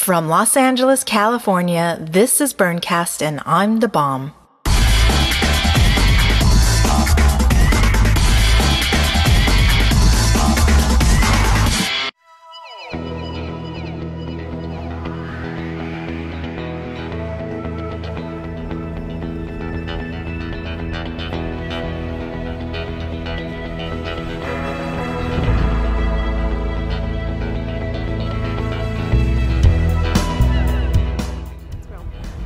From Los Angeles, California, this is Burncast and I'm the bomb.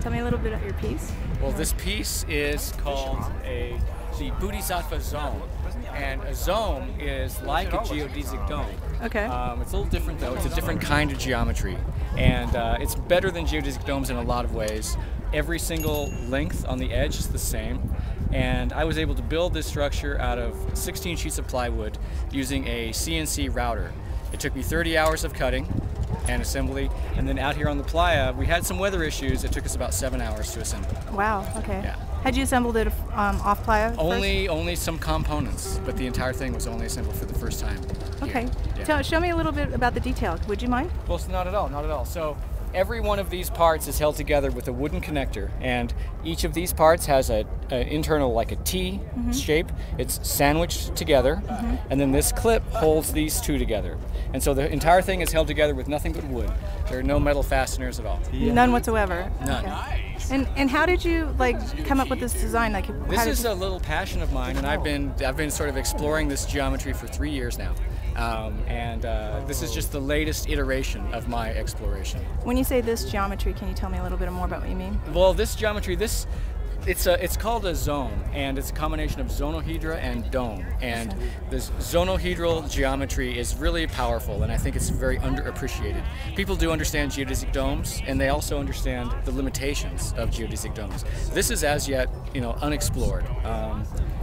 Tell me a little bit about your piece. Well, this piece is called the Bodhisattva Zome, and a Zome is like a geodesic dome. Okay. It's a little different though. It's a different kind of geometry, and it's better than geodesic domes in a lot of ways. Every single length on the edge is the same, and I was able to build this structure out of 16 sheets of plywood using a CNC router. It took me 30 hours of cutting and assembly, and then out here on the playa we had some weather issues. It took us about 7 hours to assemble. Wow. Okay. Yeah. Had you assembled it off playa? Only some components, but the entire thing was only assembled for the first time. Okay. Yeah. Show me a little bit about the detail. Would you mind? Well, not at all, not at all. So every one of these parts is held together with a wooden connector, and each of these parts has an internal, like a T shape. It's sandwiched together, and then this clip holds these two together. And so the entire thing is held together with nothing but wood. There are no metal fasteners at all. None whatsoever. None. Okay. And how did you come up with this design? This is a little passion of mine, and I've been sort of exploring this geometry for 3 years now. This is just the latest iteration of my exploration. When you say this geometry, can you tell me a little bit more about what you mean? Well, this geometry, it's called a zome, and it's a combination of zonohedra and dome. And this zonohedral geometry is really powerful, and I think it's very underappreciated. People do understand geodesic domes, and they also understand the limitations of geodesic domes. This is as yet, unexplored.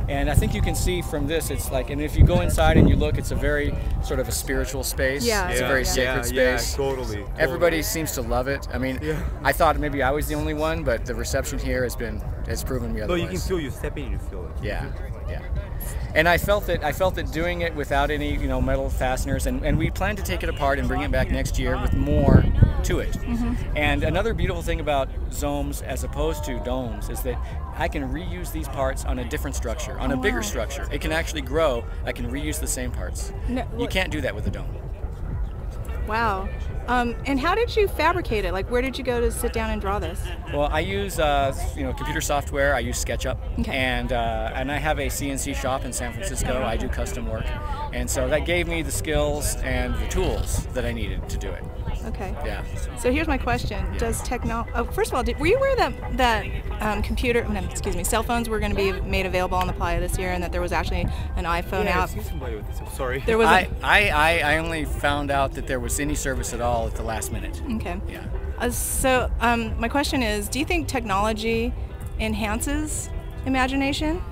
And I think you can see from this, it's like, and if you go inside and you look, it's a very sort of a spiritual space. Yeah. It's a very sacred space. Yeah, totally. Everybody seems to love it. I mean, I thought maybe I was the only one, but the reception here has proven me otherwise. No, you can feel, you step in and you feel it. Yeah. And I felt that doing it without any, metal fasteners, and we plan to take it apart and bring it back next year with more to it. And another beautiful thing about zomes as opposed to domes is that I can reuse these parts on a different structure, on a bigger structure. It can actually grow. I can reuse the same parts. No, you can't do that with a dome. Wow. And how did you fabricate it? Where did you go to sit down and draw this? Well, I use computer software. I use SketchUp, and I have a CNC shop in San Francisco. I do custom work, and so that gave me the skills and the tools that I needed to do it. Okay. Yeah. So here's my question: does first of all, were you aware that cell phones were going to be made available on the playa this year, and that there was actually an iPhone Yeah, app? I see somebody with this. I'm sorry. There was. I only found out that there was any service at all at the last minute. Okay. Yeah. So my question is, do you think technology enhances imagination?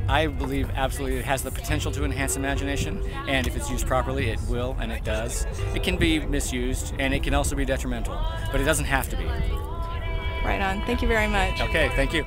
I believe absolutely it has the potential to enhance imagination, and if it's used properly, it will, and it does. It can be misused, and it can also be detrimental, but it doesn't have to be. Right on. Thank you very much. Okay, thank you.